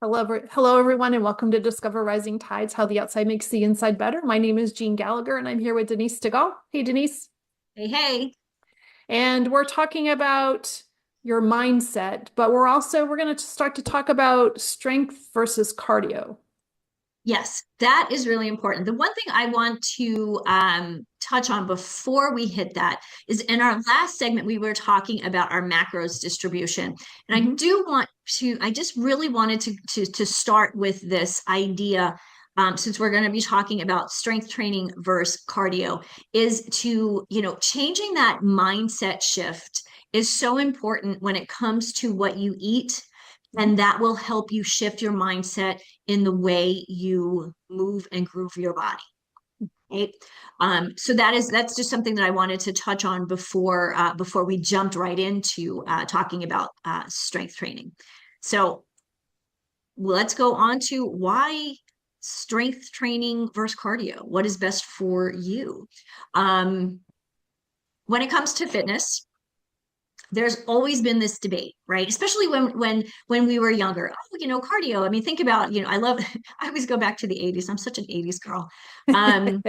Hello, everyone, and welcome to Discover Rising Tides, How the Outside Makes the Inside Better. My name is Jean Gallagher, and I'm here with Denise Stegall. Hey, Denise. Hey, hey. And we're talking about your mindset, but we're going to start to talk about strength versus cardio. Yes, that is really important. The one thing I want to touch on before we hit that is in our last segment, we were talking about our macros distribution. And Mhm. I just really wanted to start with this idea, since we're going to be talking about strength training versus cardio, is changing that mindset shift is so important when it comes to what you eat, Mhm. and that will help you shift your mindset in the way you move and groove your body. Right. So that's just something that I wanted to touch on before we jumped right into talking about strength training. So let's go on to why strength training versus cardio. What is best for you? Um, when it comes to fitness, there's always been this debate, right? Especially when we were younger. Oh, cardio. I mean, think about, I love I always go back to the 80s. I'm such an 80s girl. Um,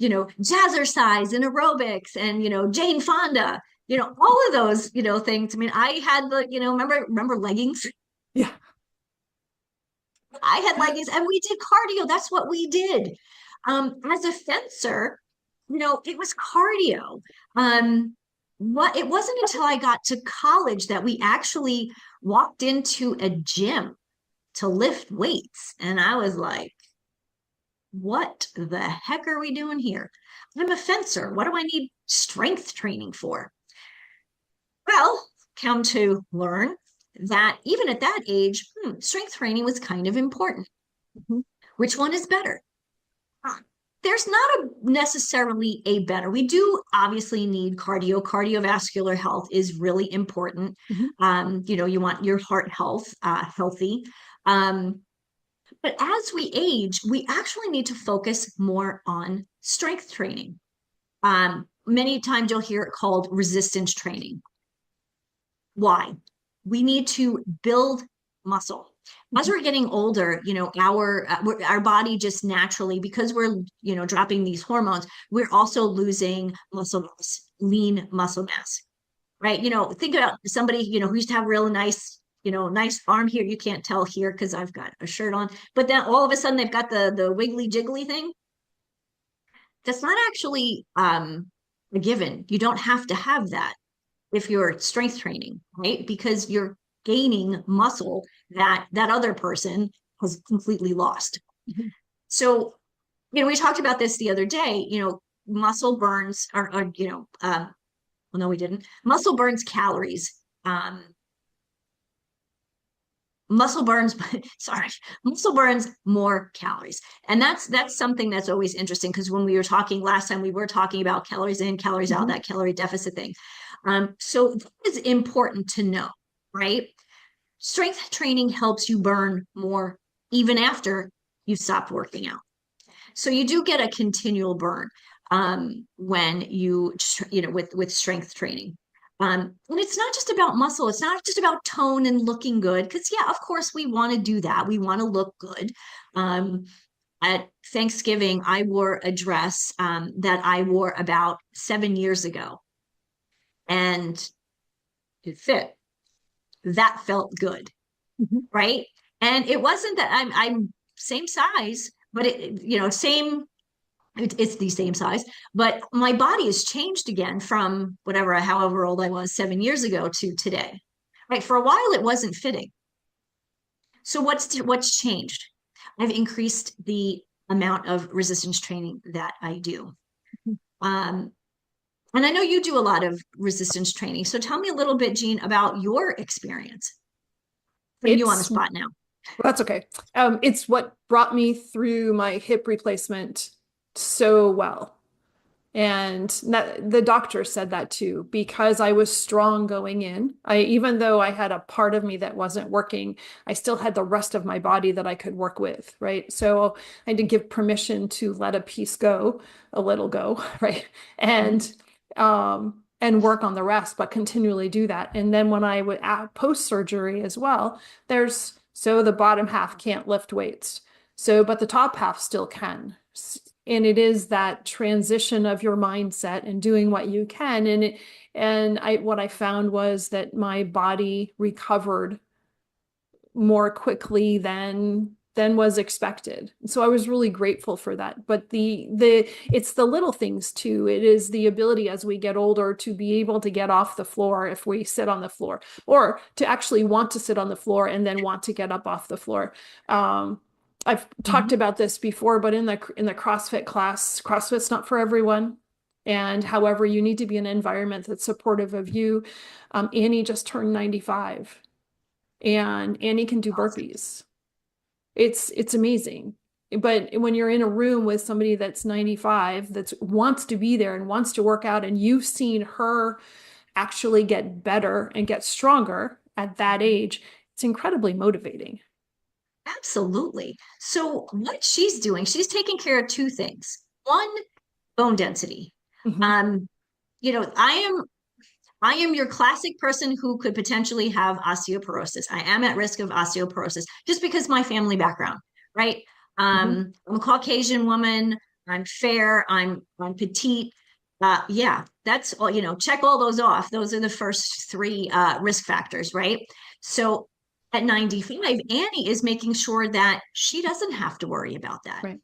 jazzercise and aerobics and Jane Fonda, all of those, things. I mean, I had remember leggings? Yeah. I had leggings and we did cardio. That's what we did. As a fencer, it was cardio. What it wasn't until I got to college that we actually walked into a gym to lift weights. And I was like, what the heck are we doing here? I'm a fencer. What do I need strength training for? Well, come to learn that even at that age, strength training was kind of important. Mhm. Which one is better? There's not necessarily a better. We do obviously need cardio. Cardiovascular health is really important. Mhm. You want your heart health healthy. Um, but as we age, we actually need to focus more on strength training. Many times you'll hear it called resistance training. Why? We need to build muscle. As Mhm. we're getting older, our body just naturally, because we're dropping these hormones, we're also losing muscle mass, lean muscle mass, right? Think about somebody who used to have real nice, nice arm here. You can't tell here because I've got a shirt on, but then all of a sudden they've got the wiggly jiggly thing. That's not actually a given. You don't have to have that if you're strength training, right? Because you're gaining muscle that other person has completely lost. Mhm. So, we talked about this the other day. Muscle burns well, no, we didn't. Muscle burns calories. Um, Muscle burns, sorry, muscle burns more calories, and that's something that's always interesting because when we were talking last time, we were talking about calories in, calories out, Mhm. that calorie deficit thing. So that is important to know, right? Strength training helps you burn more even after you stopped working out. So you do get a continual burn when with strength training. And it's not just about muscle. It's not just about tone and looking good. Because yeah, of course we want to do that. We want to look good. Um, at Thanksgiving, I wore a dress that I wore about 7 years ago, and it fit. That felt good, Mhm. right? And it wasn't that I'm same size, but same. It's the same size, but my body has changed again from however old I was 7 years ago to today. Right? For a while, it wasn't fitting. So what's changed? I've increased the amount of resistance training that I do. Um, and I know you do a lot of resistance training. So tell me a little bit, Jean, about your experience. Putting you on the It's spot now. That's okay. It's what brought me through my hip replacement so well. And the doctor said that too, because I was strong going in. Even though I had a part of me that wasn't working, I still had the rest of my body that I could work with, right? So I had to give permission to let a piece go, a little go, right? Mhm. And work on the rest, but continually do that. And then when I would post surgery as well, there's So the bottom half can't lift weights. So, but the top half still can. And it is that transition of your mindset and doing what you can. What I found was that my body recovered more quickly than was expected. So I was really grateful for that. But the it's the little things too. It is the ability as we get older to be able to get off the floor if we sit on the floor, or to actually want to sit on the floor and then want to get up off the floor. I've talked Mhm. about this before, but in the CrossFit class, CrossFit's not for everyone. And however, you need to be in an environment that's supportive of you. Annie just turned 95 and Annie can do Awesome. burpees. It's amazing. But when you're in a room with somebody that's 95 that wants to be there and wants to work out, and you've seen her actually get better and get stronger at that age, it's incredibly motivating. Absolutely. So what she's doing, she's taking care of two things. One, bone density. Mhm. Um, I am your classic person who could potentially have osteoporosis. I am at risk of osteoporosis just because my family background, right? Mhm. I'm a Caucasian woman. I'm fair. I'm petite. Yeah, that's all, check all those off. Those are the first three risk factors, right? So at 95, Annie is making sure that she doesn't have to worry about that. Right.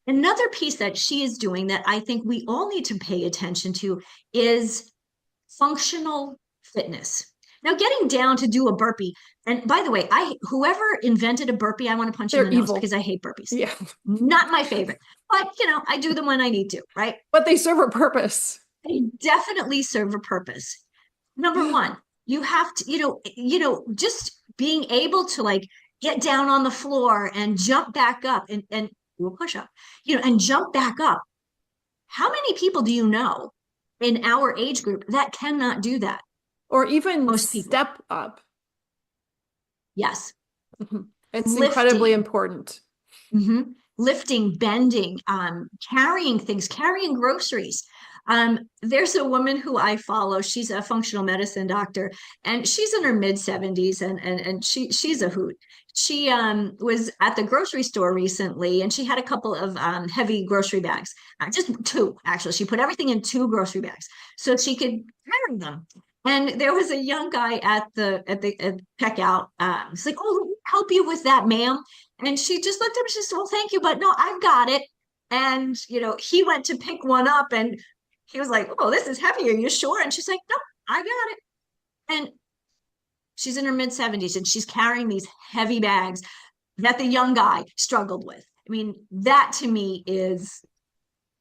Another piece that she is doing that I think we all need to pay attention to is functional fitness. Now, getting down to do a burpee, and by the way, whoever invented a burpee, I want to punch in They're the nose because evil. I hate burpees. Yeah. Not my favorite, but I do them when I need to, right? But they serve a purpose. They definitely serve a purpose. Number one, you have to, just being able to like get down on the floor and jump back up and do a push up, and jump back up. How many people do you know in our age group that cannot do that? Or even Most people. step up. Yes. Mhm. It's incredibly Lifting, important. lifting, bending, carrying things, carrying groceries. There's a woman who I follow. She's a functional medicine doctor, and she's in her mid 70s, and she's a hoot. She was at the grocery store recently, and she had a couple of heavy grocery bags, just two actually. She put everything in two grocery bags so she could carry them. And there was a young guy at checkout. He's like, "Oh, let me help you with that, ma'am." And she just looked at him and she said, "Well, thank you, but no, I've got it." And he went to pick one up and he was like, "Oh, this is heavy. Are you sure?" And she's like, "No, I got it." And she's in her mid 70s and she's carrying these heavy bags that the young guy struggled with. I mean, that to me is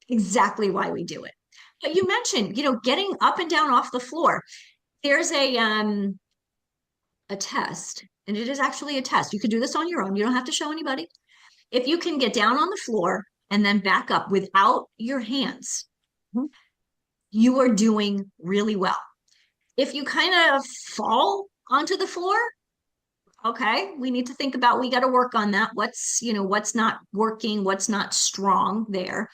exactly why we do it. But you mentioned, getting up and down off the floor. There's a test, and it is actually a test. You could do this on your own. You don't have to show anybody. If you can get down on the floor and then back up without your hands, Mhm. you are doing really well. If you kind of fall onto the floor, okay, we need to think about, we got to work on that. What's not working, what's not strong there.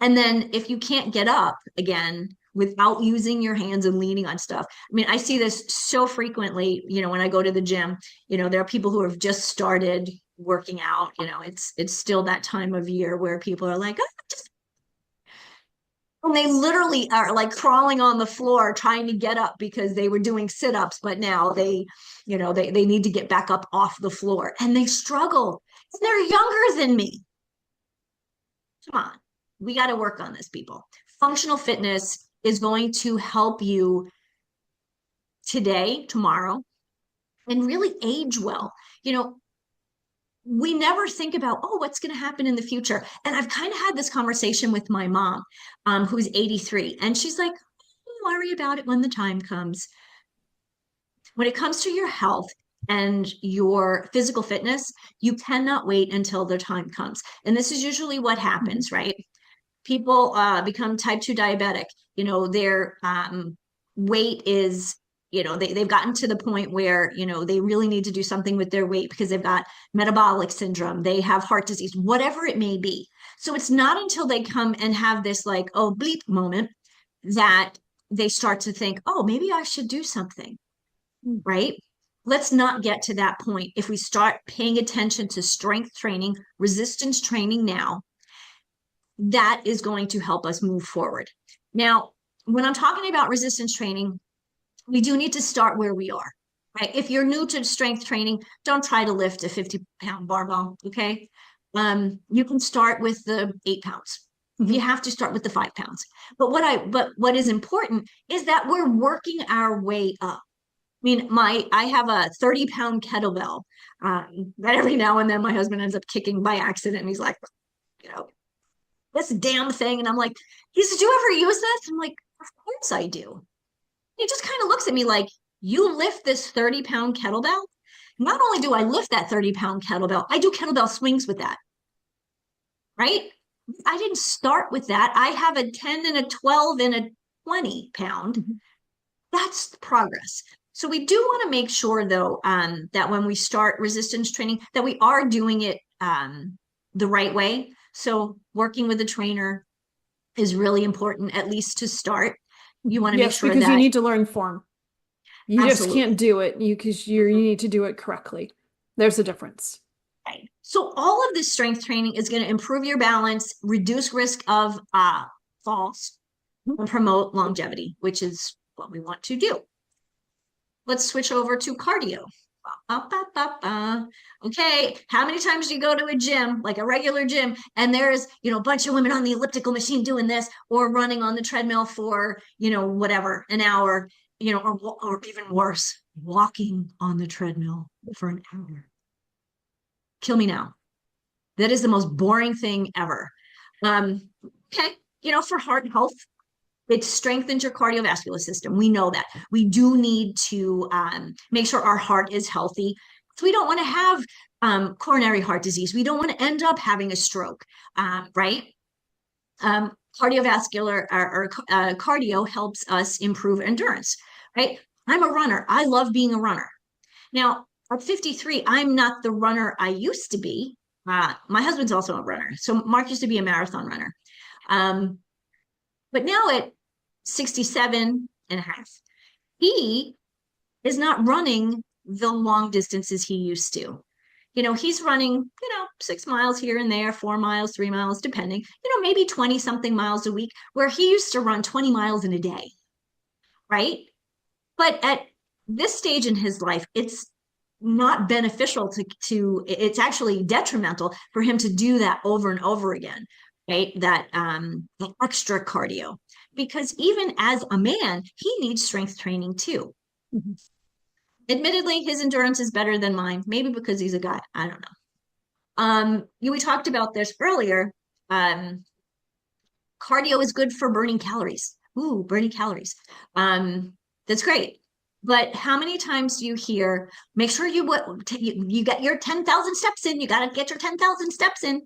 And then if you can't get up again without using your hands and leaning on stuff. I mean, I see this so frequently, when I go to the gym, there are people who have just started working out, it's still that time of year where people are like, "Oh, just," and they literally are like crawling on the floor trying to get up because they were doing sit-ups, but now they need to get back up off the floor and they struggle. And they're younger than me. Come on, we got to work on this, people. Functional fitness is going to help you today, tomorrow, and really age well. We never think about, oh, what's going to happen in the future. And I've kind of had this conversation with my mom, who's 83, and she's like, "Don't worry about it when the time comes." When it comes to your health and your physical fitness, you cannot wait until the time comes. And this is usually what Mhm. happens, right? People become type 2 diabetic. Their weight is, they've gotten to the point where, they really need to do something with their weight because they've got metabolic syndrome, they have heart disease, whatever it may be. So it's not until they come and have this like, oh, bleep moment that they start to think, oh, maybe I should do something, right? let's not get to that point. If we start paying attention to strength training, resistance training now, that is going to help us move forward. Now, when I'm talking about resistance training, we do need to start where we are, right? If you're new to strength training, don't try to lift a 50-pound barbell, okay? You can start with the 8 pounds. You have to start with the 5 pounds. But what is important is that we're working our way up. I mean, I have a 30-pound kettlebell that every now and then my husband ends up kicking by accident. And he's like, you know, this damn thing. And I'm like, he says, do you ever use this? I'm like, of course I do. He just kind of looks at me like, you lift this 30-pound kettlebell? Not only do I lift that 30-pound kettlebell, I do kettlebell swings with that, right? I didn't start with that. I have a 10 and a 12 and a 20 pound. That's the progress. So we do want to make sure, though, that when we start resistance training, that we are doing it the right way. So working with a trainer is really important, at least to start. You want to make sure because that you need to learn form. You just absolutely can't do it because you need to do it correctly. There's a difference. right. So all of this strength training is going to improve your balance, reduce risk of falls, and promote longevity, which is what we want to do. Let's switch over to cardio. Okay, how many times do you go to a gym, like a regular gym, and there's, a bunch of women on the elliptical machine doing this, or running on the treadmill for, whatever, an hour, or even worse, walking on the treadmill for an hour. Kill me now. That is the most boring thing ever. Okay, for heart health, it strengthens your cardiovascular system. We know that. We do need to make sure our heart is healthy. So we don't want to have coronary heart disease. We don't want to end up having a stroke, right? Cardiovascular or cardio helps us improve endurance, right? I'm a runner. I love being a runner. Now, at 53, I'm not the runner I used to be. My husband's also a runner. So Mark used to be a marathon runner. But now at 67 and a half, he is not running the long distances he used to. He's running, 6 miles here and there, 4 miles, 3 miles, depending, maybe 20 something miles a week, where he used to run 20 miles in a day, right? But at this stage in his life, it's not beneficial to it's actually detrimental for him to do that over and over again, right? That extra cardio, because even as a man, he needs strength training too. Admittedly, his endurance is better than mine, maybe because he's a guy. I don't know. We talked about this earlier. Cardio is good for burning calories. Ooh, burning calories. That's great. But how many times do you hear, make sure you get your 10,000 steps in, you got to get your 10,000 steps in.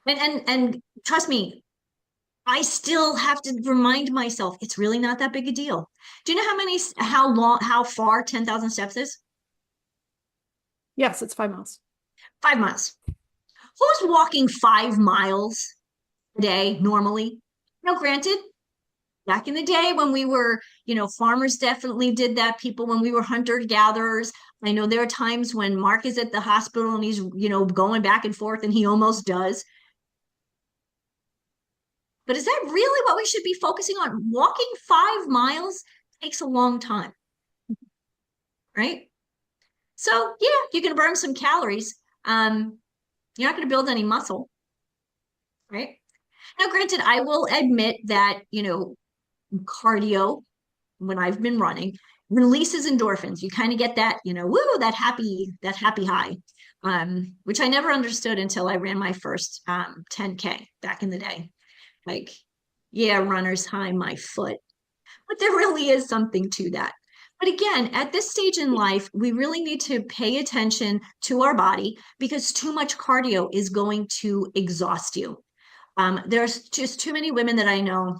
And trust me, I still have to remind myself, it's really not that big a deal. Do you know how far 10,000 steps is? Yes, it's 5 miles. 5 miles. Who's walking 5 miles a day normally? Now, granted, back in the day when we were, farmers definitely did that. People, when we were hunter-gatherers, I know there are times when Mark is at the hospital and he's, going back and forth, and he almost does. But is that really what we should be focusing on? Walking 5 miles takes a long time, right? So yeah, you can burn some calories. You're not going to build any muscle, right? Now, granted, I will admit that, cardio, when I've been running, releases endorphins. You kind of get that, woo, that happy high, which I never understood until I ran my first 10K back in the day. Like, yeah, runner's high, my foot. But there really is something to that. But again, at this stage in life, we really need to pay attention to our body, because too much cardio is going to exhaust you. There's just too many women that I know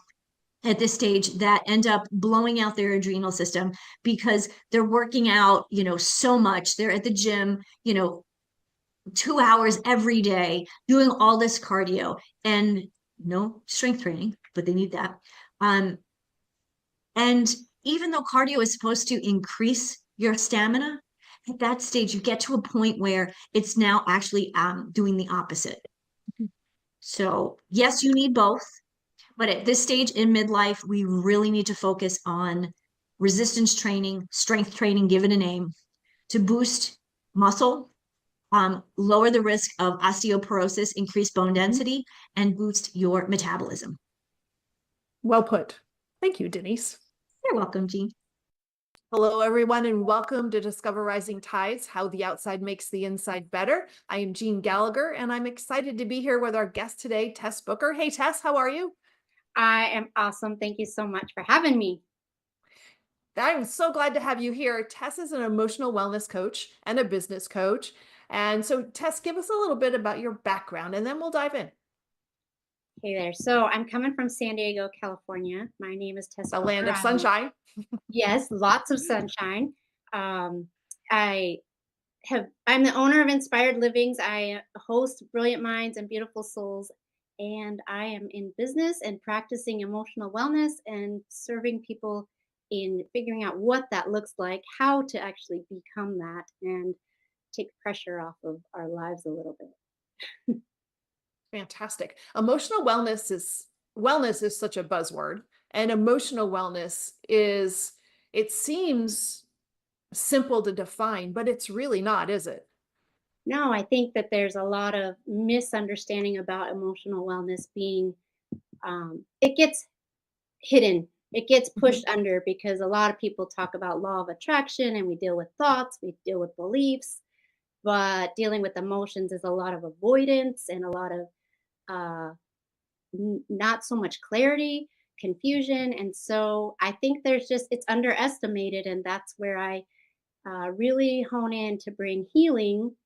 at this stage that end up blowing out their adrenal system because they're working out, so much. They're at the gym, 2 hours every day doing all this cardio and no strength training, but they need that. And even though cardio is supposed to increase your stamina, At that stage, you get to a point where it's now actually doing the opposite. So, yes, you need both. But at this stage in midlife, we really need to focus on resistance training, strength training, give it a name, to boost muscle, lower the risk of osteoporosis, increase bone Mhm. density, and boost your metabolism. Well put. Thank you, Denise. You're welcome, Jean. Hello, everyone, and welcome to Discover Rising Tides, How the Outside Makes the Inside Better. I am Jean Gallagher, and I'm excited to be here with our guest today, Tess Booker. Hey, Tess, how are you? I am awesome. Thank you so much for having me. I'm so glad to have you here. Tess is an emotional wellness coach and a business coach. And so, Tess, give us a little bit about your background, and then we'll dive in. Hey there. So I'm coming from San Diego, California. My name is Tess The land Booker. of sunshine. Yes, lots of sunshine. Um, I I'm the owner of Inspired Livings. I host Brilliant Minds and Beautiful Souls, and I am in business and practicing emotional wellness and serving people in figuring out what that looks like, how to actually become that, and take pressure off of our lives a little bit. Fantastic. Emotional wellness is such a buzzword, and emotional wellness is, it seems simple to define, but it's really not, is it? No, I think that there's a lot of misunderstanding about emotional wellness being, it gets hidden, it gets Mhm. pushed under because a lot of people talk about law of attraction and we deal with thoughts, we deal with beliefs, but dealing with emotions is a lot of avoidance and a lot of uh, not so much clarity, confusion. And so I think there's just, it's underestimated. And that's where I really hone in to bring healing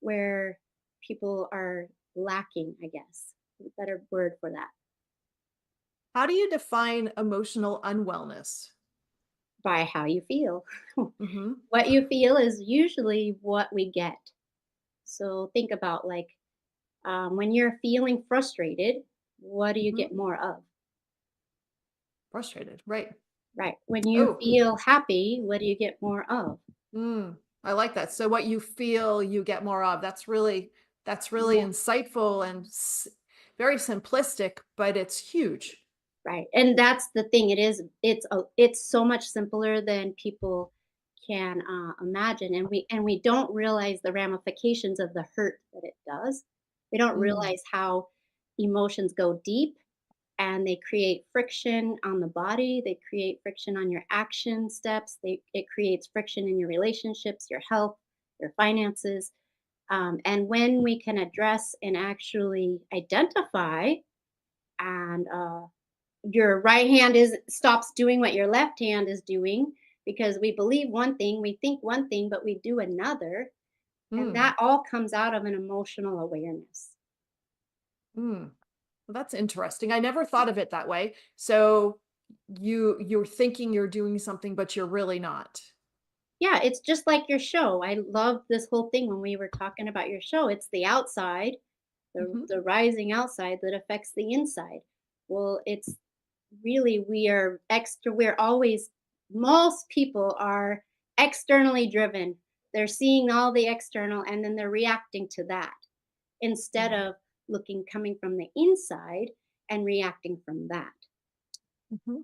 where people are lacking, I guess. A better word for that. How do you define emotional unwellness? By how you feel. Hmm. What you feel is usually what we get. So think about like when you're feeling frustrated, what do you Hmm. get more of? Frustrated, right? Right. When you Oh, feel happy, what do you get more of? I like that. So what you feel, you get more of. That's really Yeah. insightful and very simplistic, but it's huge. Right. And that's the thing. It's so much simpler than people can imagine, and we don't realize the ramifications of the hurt that it does. We don't Mm, realize how emotions go deep and they create friction on the body. They create friction on your action steps. It creates friction in your relationships, your health, your finances. And when we can address and actually identify and your right hand is stops doing what your left hand is doing because we believe one thing, we think one thing, but we do another. And mm, that all comes out of an emotional awareness. mm. Well, that's interesting. I never thought of it that way. So you're thinking you're doing something, but you're really not. Yeah, it's just like your show. I love this whole thing when we were talking about your show. It's the outside, Hmm. the rising outside that affects the inside. Well, it's really we're always most people are externally driven. They're seeing all the external and then they're reacting to that instead Hmm. of looking coming from the inside and reacting from that. Hmm.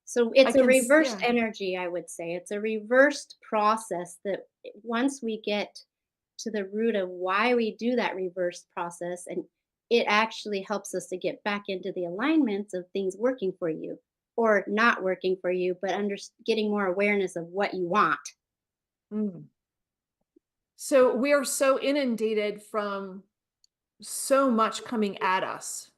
So I it's a can, reversed yeah. energy, I would say. It's a reversed process that once we get to the root of why we do that reversed process, and it actually helps us to get back into the alignments of things working for you or not working for you, but getting more awareness of what you want. Mm. So we are so inundated from so much coming at us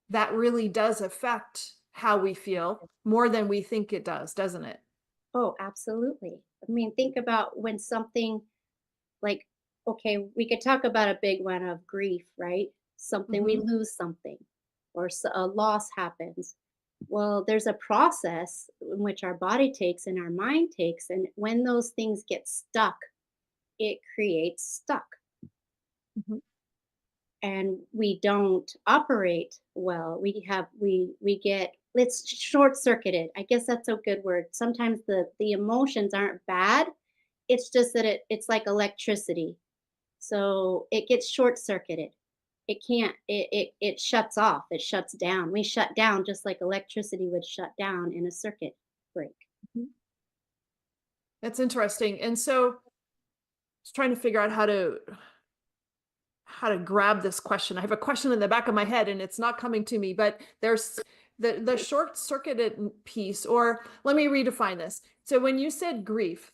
that really does affect how we feel more than we think it does, doesn't it? Oh, absolutely. I mean, think about when something like, okay, we could talk about a big one of grief, right? Something, we Hmm. lose something or a loss happens. Well, there's a process in which our body takes and our mind takes. And when those things get stuck, it creates stuck. Hmm. And we don't operate well. We get it's short circuited. I guess that's a good word. Sometimes the emotions aren't bad. It's just that it's like electricity. So it gets short circuited. It can't, it shuts off, it shuts down. We shut down just like electricity would shut down in a circuit break. Mhm. That's interesting. And so I was trying to figure out how to grab this question. I have a question in the back of my head and it's not coming to me, but there's the short circuited piece, or let me redefine this. So when you said grief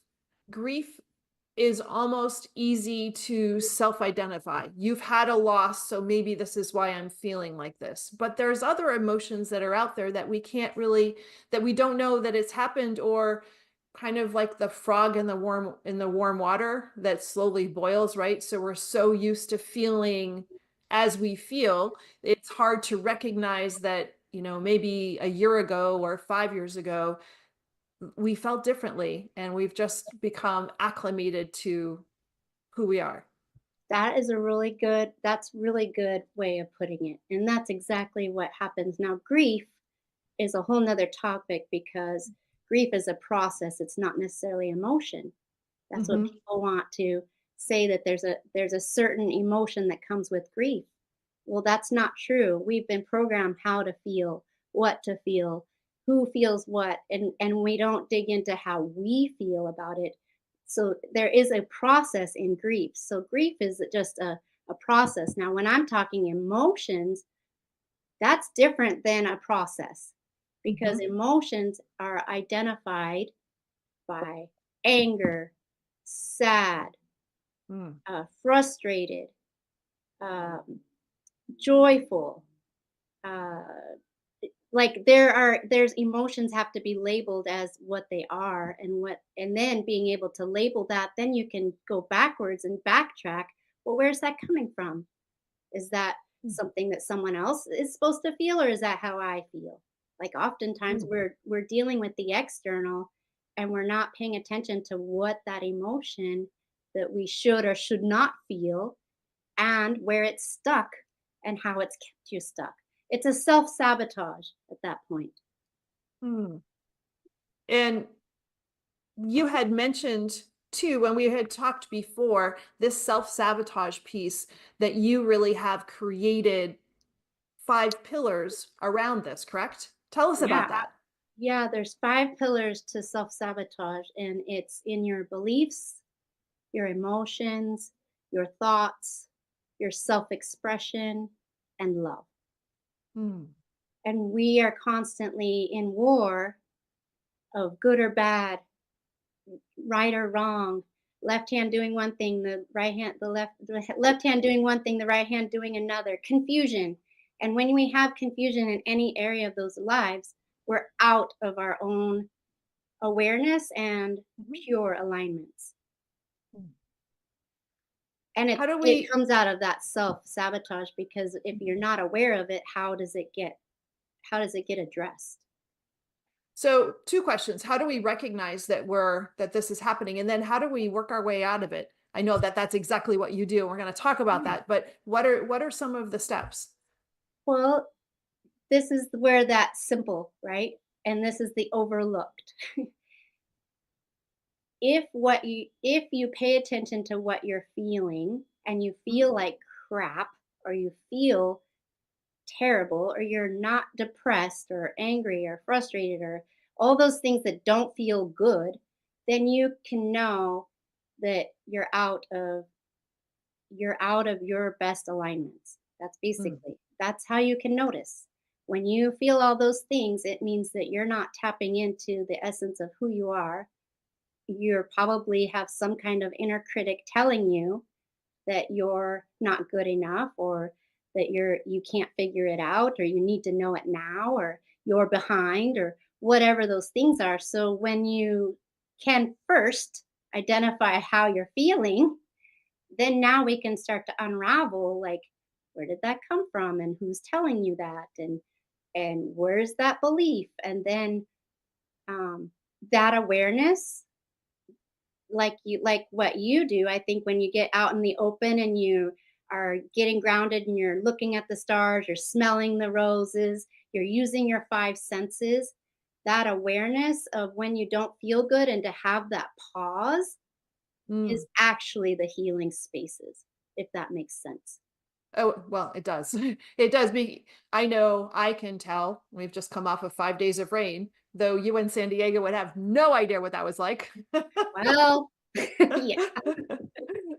is almost easy to self-identify. You've had a loss, so maybe this is why I'm feeling like this. But there's other emotions that are out there that we can't really, that we don't know that it's happened, or kind of like the frog in the warm water that slowly boils, right? So we're so used to feeling as we feel, it's hard to recognize that, maybe a year ago or 5 years ago, we felt differently and we've just become acclimated to who we are. That is that's really good way of putting it. And that's exactly what happens. Now, grief is a whole nother topic because grief is a process. It's not necessarily emotion. That's what Hmm. people want to say, that there's a certain emotion that comes with grief. Well, that's not true. We've been programmed how to feel, what to feel, who feels what, and we don't dig into how we feel about it. So there is a process in grief. So grief is just a process. Now, when I'm talking emotions, that's different than a process, because Hmm. emotions are identified by anger, sad, Mm. frustrated, um, joyful. Uh, like there's emotions have to be labeled as what they are, and then being able to label that, then you can go backwards and backtrack. Well, where's that coming from? Is that something that someone else is supposed to feel, or is that how I feel? Like oftentimes Mm. we're dealing with the external, and we're not paying attention to what that emotion that we should or should not feel, and where it's stuck, and how it's kept you stuck. It's a self-sabotage at that point. Mm. And you had mentioned too, when we had talked before, this self-sabotage piece, that you really have created 5 pillars around this, correct? Tell us Yeah. about that. Yeah, there's 5 pillars to self-sabotage, and it's in your beliefs, your emotions, your thoughts, your self-expression, and love. Mm. And we are constantly in war of good or bad, right or wrong, left hand doing one thing, the left hand doing one thing, the right hand doing another, confusion. And when we have confusion in any area of those lives, we're out of our own awareness and Mhm. pure alignments. Mm. And How do it we comes out of that self-sabotage, because if you're not aware of it, how does it get addressed? So, 2 questions. How do we recognize that this is happening? And then how do we work our way out of it? I know that that's exactly what you do. We're going to talk about Yeah. that, but what are some of the steps? Well, this is where that's simple, right? And this is the overlooked. If you pay attention to what you're feeling, and you Mhm. feel like crap, or you feel terrible, or you're not depressed or angry or frustrated, or all those things that don't feel good, then you can know that you're out of your best alignments. Mm. That's how you can notice. When you feel all those things, it means that you're not tapping into the essence of who you are. You probably have some kind of inner critic telling you that you're not good enough, or that you can't figure it out, or you need to know it now, or you're behind, or whatever those things are. So when you can first identify how you're feeling, then now we can start to unravel, like, where did that come from, and who's telling you that, and where's that belief, and then um, that awareness, like what you do. I think when you get out in the open and you are getting grounded, and you're looking at the stars, you're smelling the roses, you're using your 5 senses, that awareness of when you don't feel good, and to have that pause, Mm. is actually the healing spaces, if that makes sense. Oh, well, it does. It does be I know I can tell. We've just come off of 5 days of rain, though you in San Diego would have no idea what that was like. Well, yeah.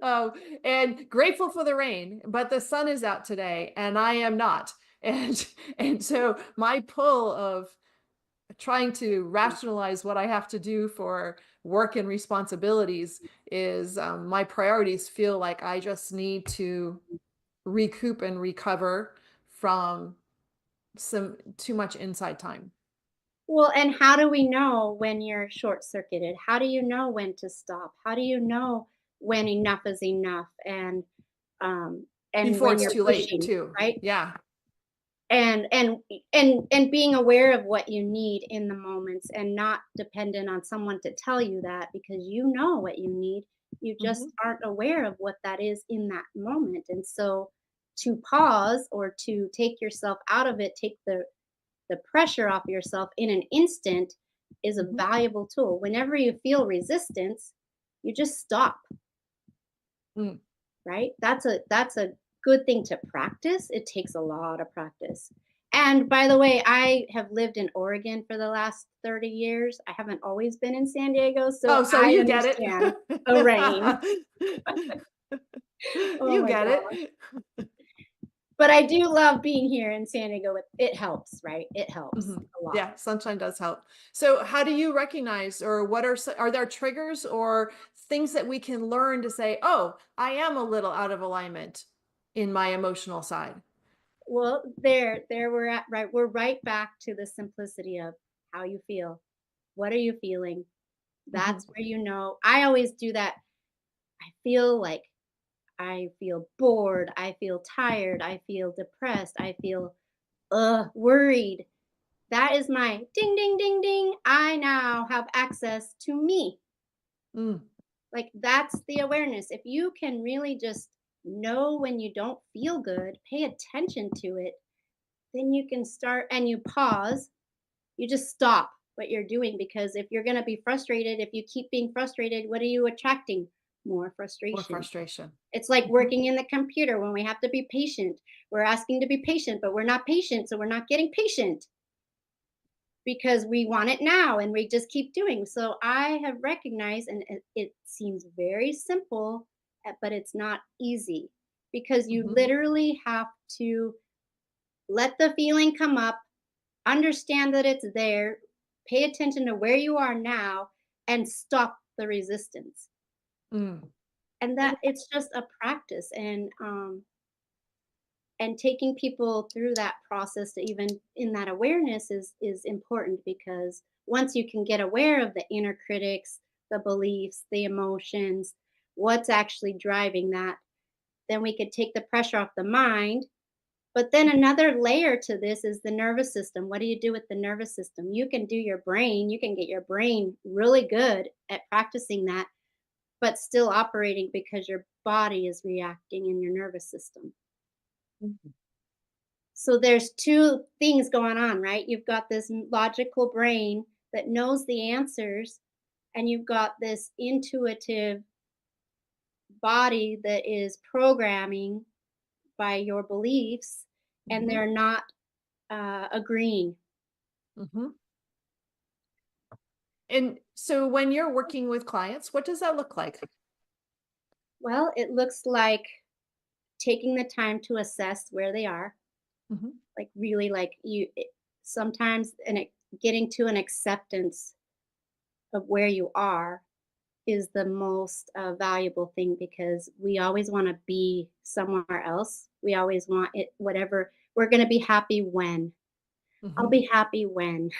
Oh, and grateful for the rain, but the sun is out today and I am not. And and so my pull of trying to rationalize what I have to do for work and responsibilities is my priorities feel like I just need to recoup and recover from some too much inside time. Well, and how do we know when you're short circuited? How do you know when to stop? How do you know when enough is enough and Before when it's you're too late pushing, too. right? Yeah. And being aware of what you need in the moments and not dependent on someone to tell you that because you know what you need. You just Mhm. aren't aware of what that is in that moment. And so to pause or to take yourself out of it, take the pressure off yourself in an instant is a Mhm. valuable tool. Whenever you feel resistance, you just stop, Mm. right? That's a good thing to practice. It takes a lot of practice. And by the way, I have lived in Oregon for the last 30 years. I haven't always been in San Diego, so Oh, so I you get understand the rain. it. Oh You my get god. it. But I do love being here in San Diego. It helps, right? It helps Mhm. a lot. Yeah, sunshine does help. So, how do you recognize, or what are are there triggers or things that we can learn to say, "Oh, I am a little out of alignment in my emotional side." Well, there we're at, right? We're right back to the simplicity of how you feel. What are you feeling? Mhm. That's where you know. I always do that. I feel like I feel bored. I feel tired. I feel depressed. I feel worried. That is my ding, ding, ding, ding. I now have access to me. Mm. Like that's the awareness. If you can really just know when you don't feel good, pay attention to it, then you can start and you pause. You just stop what you're doing because if you're going to be frustrated, if you keep being frustrated, what are you attracting? More More frustration. frustration. It's like Mhm. working in the computer when we have to be patient. We're asking to be patient, but we're not patient. So we're not getting patient because we want it now and we just keep doing. So I have recognized, and it seems very simple, but it's not easy because you Mhm. literally have to let the feeling come up, understand that it's there, pay attention to where you are now, and stop the resistance. Mm. And And that it's just a practice and taking people through that process to even in that awareness is important because once you can get aware of the inner critics, the beliefs, the emotions, what's actually driving that, then we could take the pressure off the mind. But then another layer to this is the nervous system. What do you do with the nervous system? You can do your brain, you can get your brain really good at practicing that, but still operating because your body is reacting in your nervous system. Mhm. So there's two things going on, right? You've got this logical brain that knows the answers, and you've got this intuitive body that is programming by your beliefs, and Mhm. they're not agreeing. Mhm. And so when you're working with clients, what does that look like? Well, it looks like taking the time to assess where they are, Mhm. like really like sometimes getting to an acceptance of where you are is the most valuable thing because we always want to be somewhere else. We always want it, whatever. We're going to be happy when. I'll Mhm. be happy when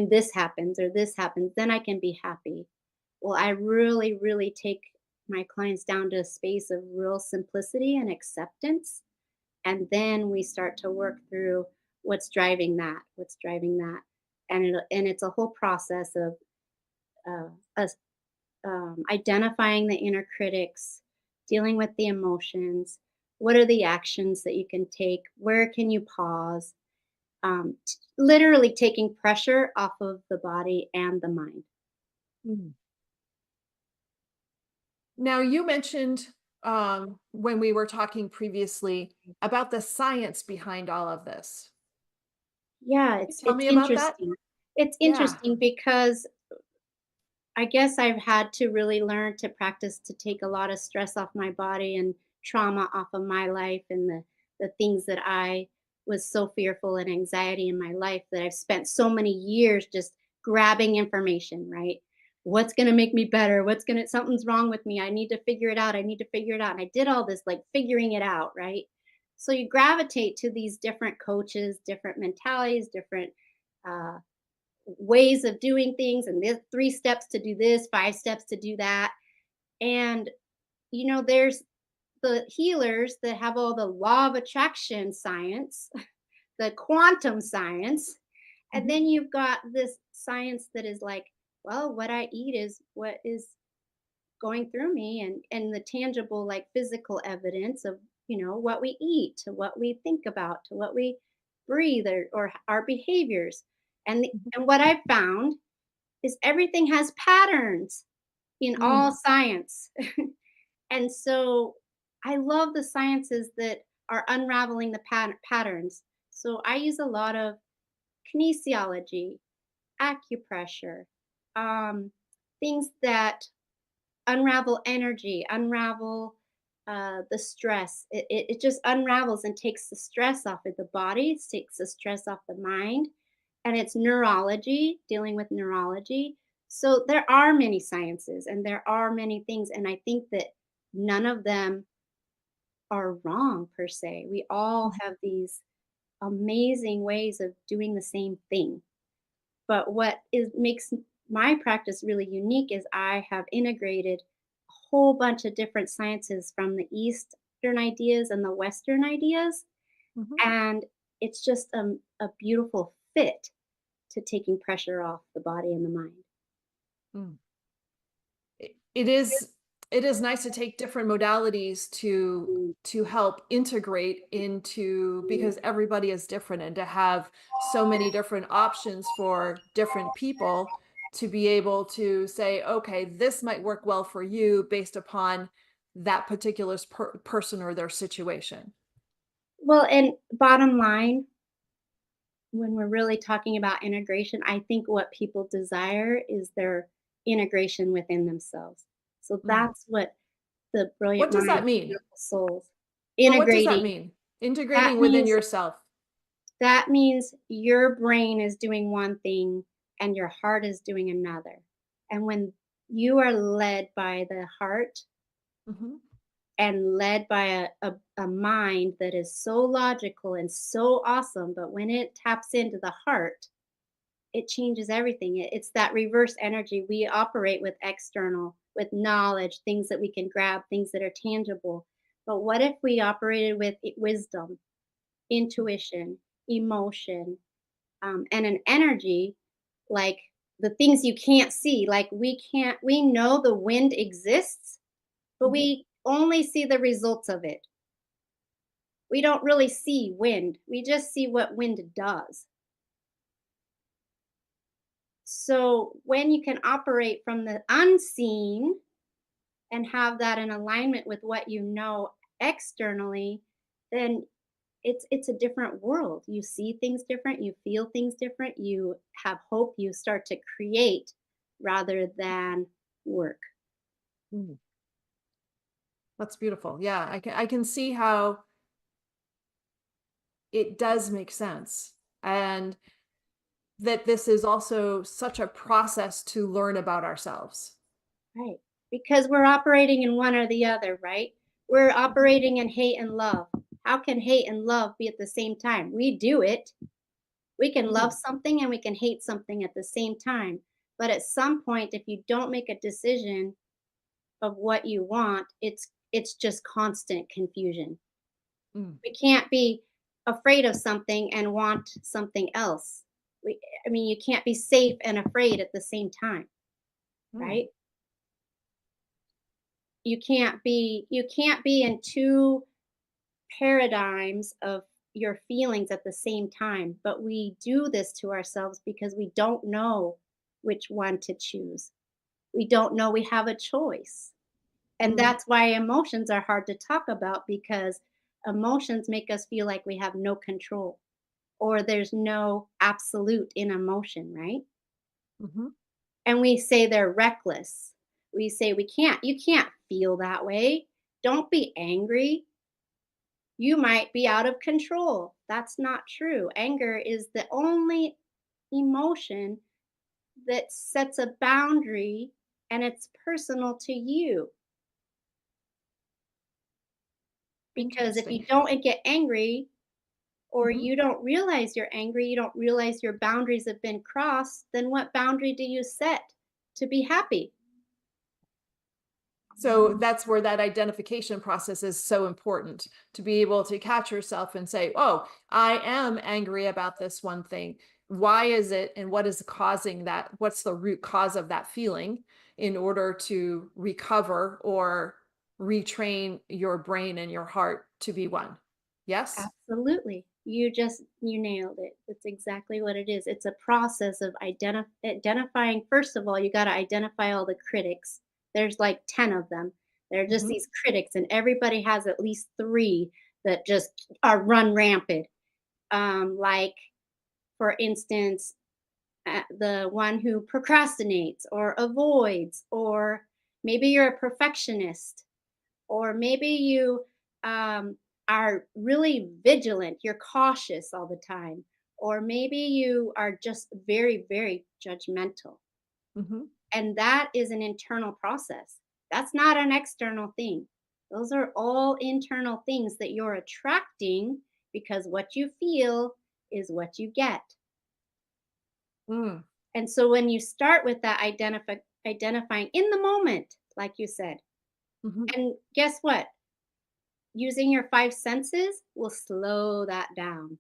this happens or this happens, then I can be happy. Well, I really, really take my clients down to a space of real simplicity and acceptance. And then we start to work through what's driving that. And it's a whole process of us identifying the inner critics, dealing with the emotions. What are the actions that you can take? Where can you pause? Literally taking pressure off of the body and the mind. Mm. Now, you mentioned when we were talking previously about the science behind all of this. Yeah, Can you it's tell it's me about that? interesting. It's Yeah. interesting because I guess I've had to really learn to practice to take a lot of stress off my body and trauma off of my life and the things that I was so fearful and anxiety in my life that I've spent so many years just grabbing information, right? What's going to make me better? What's going to Something's wrong with me. I need to figure it out. I need to figure it out. And I did all this like figuring it out, right? So you gravitate to these different coaches, different mentalities, different uh ways of doing things, and there's 3 steps to do this, 5 steps to do that. And there's the healers that have all the law of attraction science, the quantum science, and Mhm. then you've got this science that is like, well, what I eat is what is going through me, and the tangible, like, physical evidence of what we eat, to what we think about, to what we breathe, or our behaviors. Mhm. And what I've found is everything has patterns in all Mm. science. And so I love the sciences that are unraveling the patterns. So I use a lot of kinesiology, acupressure, um, things that unravel energy, unravel the stress. It just unravels and takes the stress off of the body, takes the stress off the mind, and it's neurology, dealing with neurology. So there are many sciences and there are many things, and I think that none of them are wrong per se. We all Mhm. have these amazing ways of doing the same thing. But what is makes my practice really unique is I have integrated a whole bunch of different sciences from the Eastern ideas and the Western ideas, Mhm. and it's just a beautiful fit to taking pressure off the body and the mind. Mm. It is nice to take different modalities Mm, to help integrate into, mm. because everybody is different, and to have so many different options for different people to be able to say, okay, this might work well for you based upon that particular person or their situation. Well, and bottom line, when we're really talking about integration, I think what people desire is their integration within themselves. So Mm. that's what the brilliant What does that minds, mean? beautiful souls, Well, what does that integrating. mean? That Integrating within means yourself. that means your brain is doing one thing and your heart is doing another. And when you are led by the heart Mhm. and led by a mind that is so logical and so awesome, but when it taps into the heart, it changes everything. It's that reverse energy. We operate with external, with knowledge, things that we can grab, things that are tangible. But what if we operated with wisdom, intuition, emotion, and an energy, like the things you can't see? Like we know the wind exists, but Mhm. we only see the results of it. We don't really see wind. We just see what wind does. So when you can operate from the unseen and have that in alignment with what you know externally, then it's a different world. You see things different, you feel things different, you have hope, you start to create rather than work. Mm. That's beautiful. Yeah, I can see how it does make sense. And that this is also such a process to learn about ourselves. Right. Because we're operating in one or the other, right? We're Mhm. operating in hate and love. How can hate and love be at the same time? We do it. We can love Mm. something and we can hate something at the same time. But at some point, if you don't make a decision of what you want, it's just constant confusion. Mm. We can't be afraid of something and want something else. I mean, you can't be safe and afraid at the same time, Mm. right? You can't be in two paradigms of your feelings at the same time. But we do this to ourselves because we don't know which one to choose. We don't know we have a choice. And Mm. that's why emotions are hard to talk about, because emotions make us feel like we have no control, or there's no absolute in emotion, right? Mhm. And we say they're reckless. We say you can't feel that way. Don't be angry. You might be out of control. That's not true. Anger is the only emotion that sets a boundary, and it's personal to you. Because if Interesting. you don't get angry, or Mhm. you don't realize you're angry, you don't realize your boundaries have been crossed, then what boundary do you set to be happy? So that's where that identification process is so important, to be able to catch yourself and say, oh, I am angry about this one thing. Why is it? And what is causing that? What's the root cause of that feeling, in order to recover or retrain your brain and your heart to be one? Yes? Absolutely. You nailed it. It's exactly what it is. It's a process of identifying. First of all, you got to identify all the critics. There's like 10 of them. They're just Hmm. these critics, and everybody has at least 3 that just are run rampant. Like, for instance, the one who procrastinates or avoids, or maybe you're a perfectionist, or maybe you um, are really vigilant, you're cautious all the time, or maybe you are just very, very judgmental. Hmm. And that is an internal process. That's not an external thing. Those are all internal things that you're attracting, because what you feel is what you get. Mm. And so when you start with that identifying in the moment, like you said, Hmm. and guess what? Using your 5 senses will slow that down.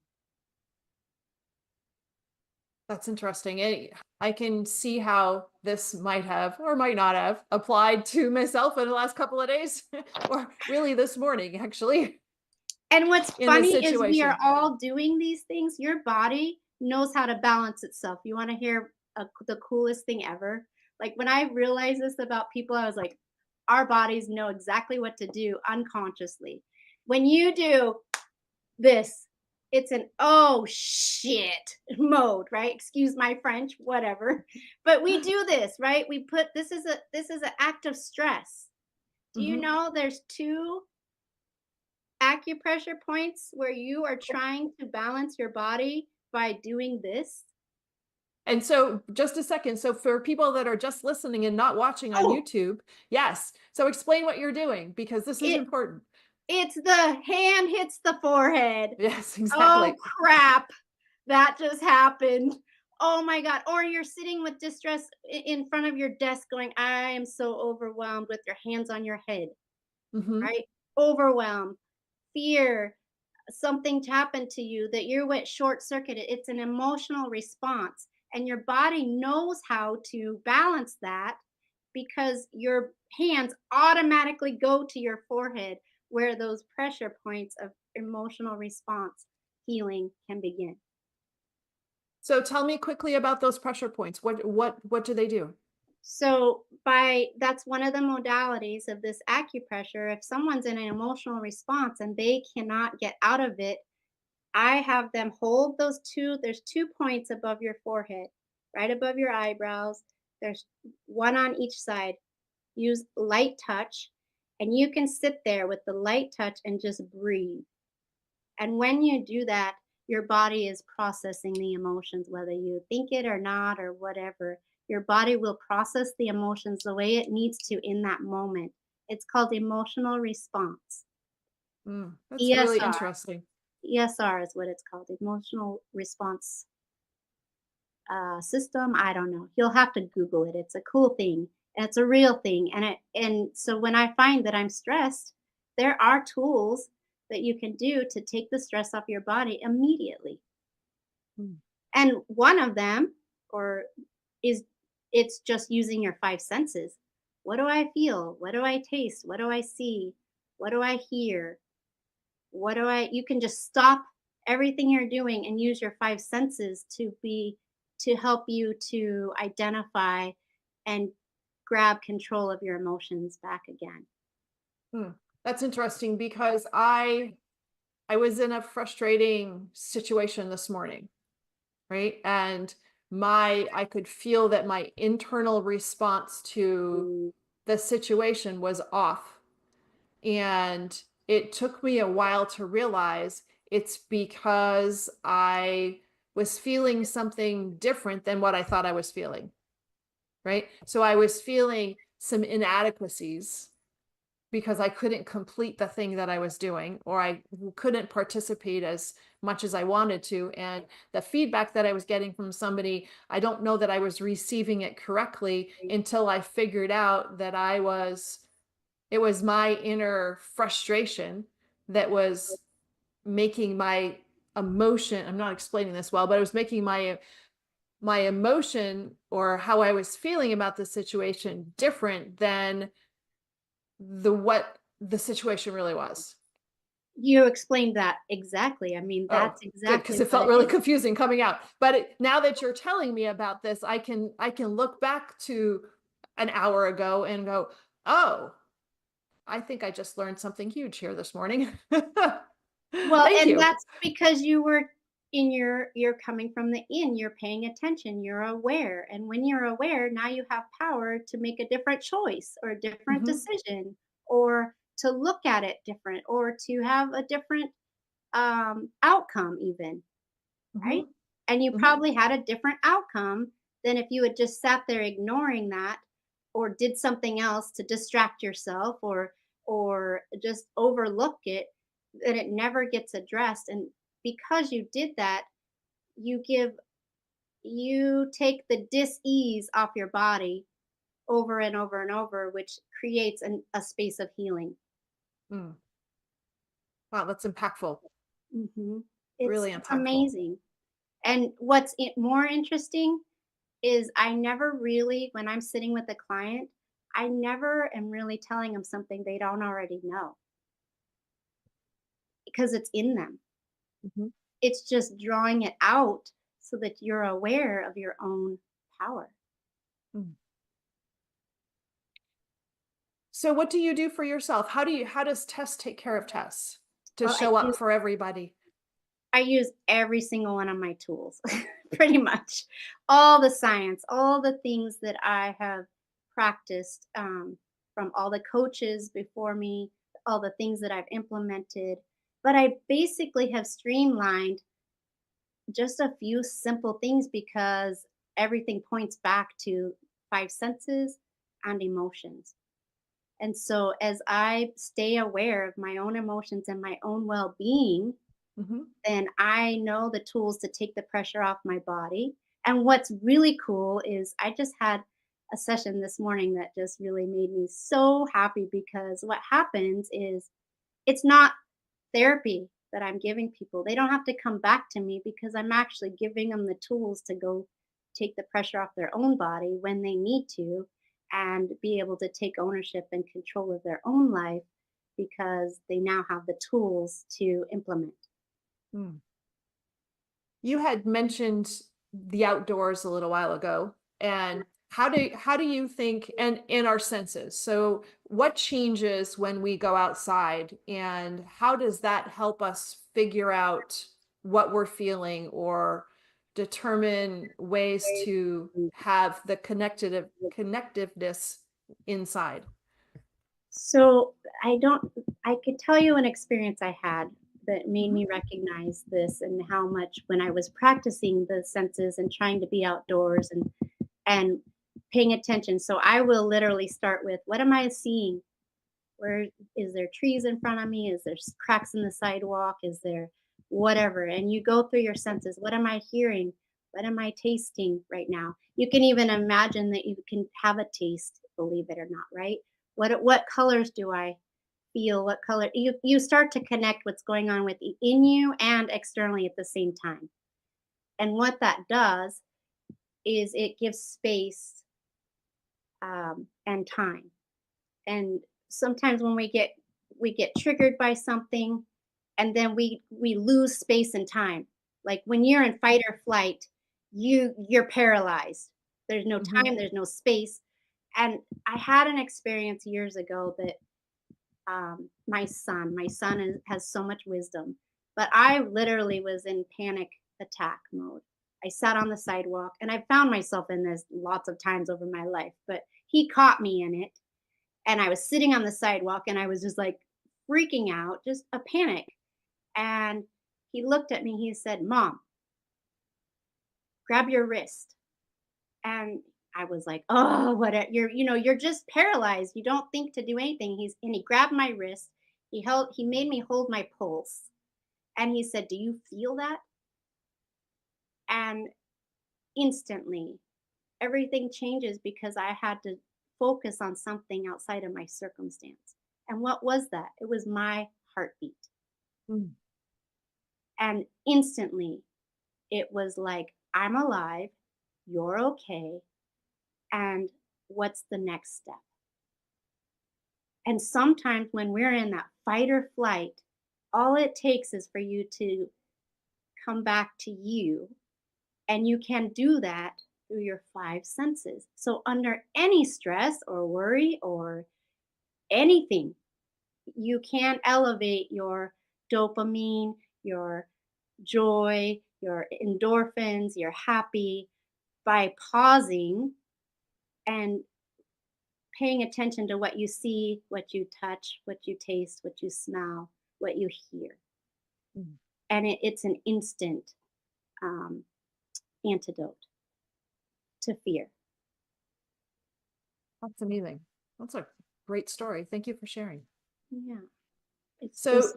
That's interesting. I can see how this might have or might not have applied to myself in the last couple of days, or really this morning, actually, And what's in this funny is we are situation. all doing these things. Your body knows how to balance itself. You wanna hear the coolest thing ever? Like, when I realized this about people, I was like, our bodies know exactly what to do unconsciously. When you do this, it's an "oh shit" mode, right? Excuse my French, whatever. But we do this, right? We put this is an act of stress. Do you Hmm. know there's 2 acupressure points where you are trying to balance your body by doing this? And so, just a second. So, for people that are just listening and not watching on Oh, YouTube, yes. So, explain what you're doing, because this is it important. it's the hand hits the forehead. Yes, Oh exactly. crap, that just happened. Oh my god. Or you're sitting with distress in front of your desk going, I am so overwhelmed, with your hands on your head, Hmm. right? Overwhelm, fear, something happened to you that you went short circuited. It's an emotional response. And your body knows how to balance that, because your hands automatically go to your forehead, where those pressure points of emotional response healing can begin. So, tell me quickly about those pressure points. What do they do? So by that's one of the modalities of this acupressure. If someone's in an emotional response and they cannot get out of it, I have them hold there's 2 points above your forehead, right above your eyebrows. There's one on each side. Use light touch, and you can sit there with the light touch and just breathe. And when you do that, your body is processing the emotions, whether you think it or not, or whatever. Your body will process the emotions the way it needs to in that moment. It's called emotional response. Mm, that's really ESR. interesting. ESR is what it's called, emotional response system. I don't know. You'll have to Google it. It's a cool thing. And it's a real thing. And so when I find that I'm stressed, there are tools that you can do to take the stress off your body immediately. Mm. And one of them, or is it's just using your 5 senses. What do I feel? What do I taste? What do I see? What do I hear? You can just stop everything you're doing and use your 5 senses to help you to identify and grab control of your emotions back again. Hmm. That's interesting because I was in a frustrating situation this morning, right? And I could feel that my internal response to the situation was off. And it took me a while to realize it's because I was feeling something different than what I thought I was feeling, right? So I was feeling some inadequacies because I couldn't complete the thing that I was doing, or I couldn't participate as much as I wanted to. And the feedback that I was getting from somebody, I don't know that I was receiving it correctly until I figured out that it was my inner frustration that was making my emotion, I'm not explaining this well, but it was making my emotion or how I was feeling about the situation different than what the situation really was. You explained that exactly. I mean, Oh, that's good, exactly because it what felt it really is. confusing coming out. But now that you're telling me about this, I can look back to an hour ago and go, "Oh, I think I just learned something huge here this morning." Well, Thank and you. that's because you were in you're coming from the in, you're paying attention, you're aware. And when you're aware, now you have power to make a different choice or a different Mhm, decision or to look at it different or to have a different outcome even, right? mhm, And you mhm, probably had a different outcome than if you had just sat there ignoring that or did something else to distract yourself or just overlook it, that it never gets addressed. And because you did that, you give you take the dis-ease off your body over and over and over, which creates a space of healing. mm. Wow, that's impactful, Hmm. really It's impactful. amazing. And more interesting is I never really, when I'm sitting with a client, I never am really telling them something they don't already know because it's in them. Mhm, It's just drawing it out so that you're aware of your own power. mm. So what do you do for yourself? How does Tess take care of Tess to Well, show up for everybody? I use every single one of my tools, pretty much. All the science, all the things that I have practiced from all the coaches before me, all the things that I've implemented. But I basically have streamlined just a few simple things because everything points back to five senses and emotions. And so, as I stay aware of my own emotions and my own well being, Mhm, then I know the tools to take the pressure off my body. And what's really cool is I just had a session this morning that just really made me so happy because what happens is it's not therapy that I'm giving people. They don't have to come back to me because I'm actually giving them the tools to go take the pressure off their own body when they need to and be able to take ownership and control of their own life because they now have the tools to implement. mm. You had mentioned the outdoors a little while ago, and how do you think, and in our senses, so what changes when we go outside, and how does that help us figure out what we're feeling or determine ways to have the connectiveness inside? So I could tell you an experience I had that made Mhm, me recognize this and how much when I was practicing the senses and trying to be outdoors and paying attention. So I will literally start with what am I seeing? Where is there trees in front of me? Is there cracks in the sidewalk? Is there whatever? And you go through your senses. What am I hearing? What am I tasting right now? You can even imagine that you can have a taste, believe it or not, right? What colors do I feel? What color you start to connect what's going on in you and externally at the same time. And what that does is it gives space and time. And sometimes when we get triggered by something and then we lose space and time, like when you're in fight or flight, you're paralyzed, there's no mhm, time, there's no space. And I had an experience years ago that my son. My son has so much wisdom, but I literally was in panic attack mode. I sat on the sidewalk, and I found myself in this lots of times over my life, but he caught me in it. And I was sitting on the sidewalk and I was just like freaking out, just a panic. And he looked at me, he said, "Mom, grab your wrist." And I was like, "Oh, you're just paralyzed. You don't think to do anything." He grabbed my wrist. He made me hold my pulse. And he said, "Do you feel that?" And instantly everything changes because I had to focus on something outside of my circumstance. And what was that? It was my heartbeat. Mm. And instantly it was like, I'm alive, you're okay, and what's the next step? And sometimes when we're in that fight or flight, all it takes is for you to come back to you. And you can do that through your five senses. So, under any stress or worry or anything, you can elevate your dopamine, your joy, your endorphins, you're happy by pausing and paying attention to what you see, what you touch, what you taste, what you smell, what you hear. Mm. And it's an instant um, antidote to fear. That's amazing. That's a great story. Thank you for sharing. Yeah. It's So, just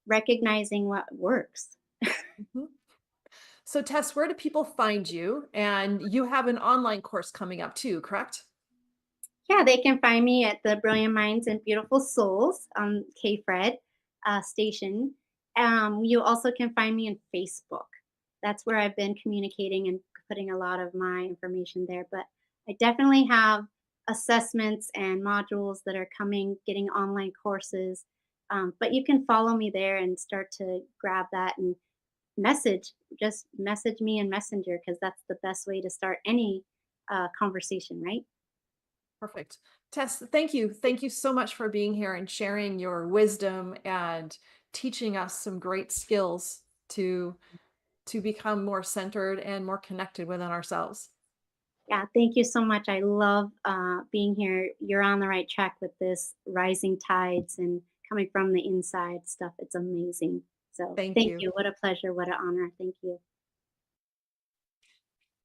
recognizing what works. mhm. So Tess, where do people find you? And you have an online course coming up too, correct? Yeah, they can find me at the Brilliant Minds and Beautiful Souls on KFred station. You also can find me on Facebook. That's where I've been communicating and putting a lot of my information there. But I definitely have assessments and modules that are coming, getting online courses. But you can follow me there and start to grab that and just message me in Messenger because that's the best way to start any conversation, right? Perfect. Tess, thank you. Thank you so much for being here and sharing your wisdom and teaching us some great skills to become more centered and more connected within ourselves. Yeah, thank you so much. I love being here. You're on the right track with this rising tides and coming from the inside stuff. It's amazing. So Thank thank you. you. What a pleasure. What an honor. Thank you.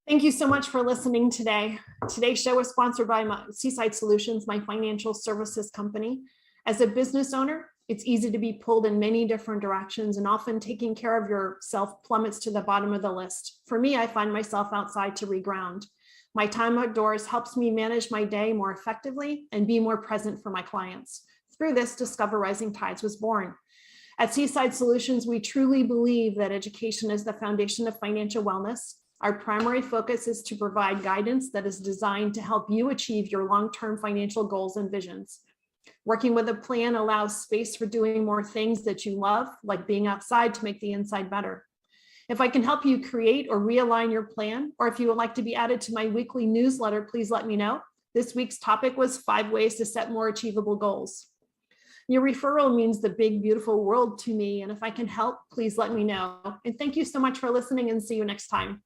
Thank you so much for listening today. Today's show is sponsored by Seaside Solutions, my financial services company. As a business owner, it's easy to be pulled in many different directions, and often taking care of yourself plummets to the bottom of the list. For me, I find myself outside to reground. My time outdoors helps me manage my day more effectively and be more present for my clients. Through this, Discover Rising Tides was born. At Seaside Solutions, we truly believe that education is the foundation of financial wellness. Our primary focus is to provide guidance that is designed to help you achieve your long-term financial goals and visions. Working with a plan allows space for doing more things that you love, like being outside to make the inside better. If I can help you create or realign your plan, or if you would like to be added to my weekly newsletter, please let me know. This week's topic was 5 ways to set more achievable goals. Your referral means the big, beautiful world to me, and if I can help, please let me know. And thank you so much for listening, and see you next time.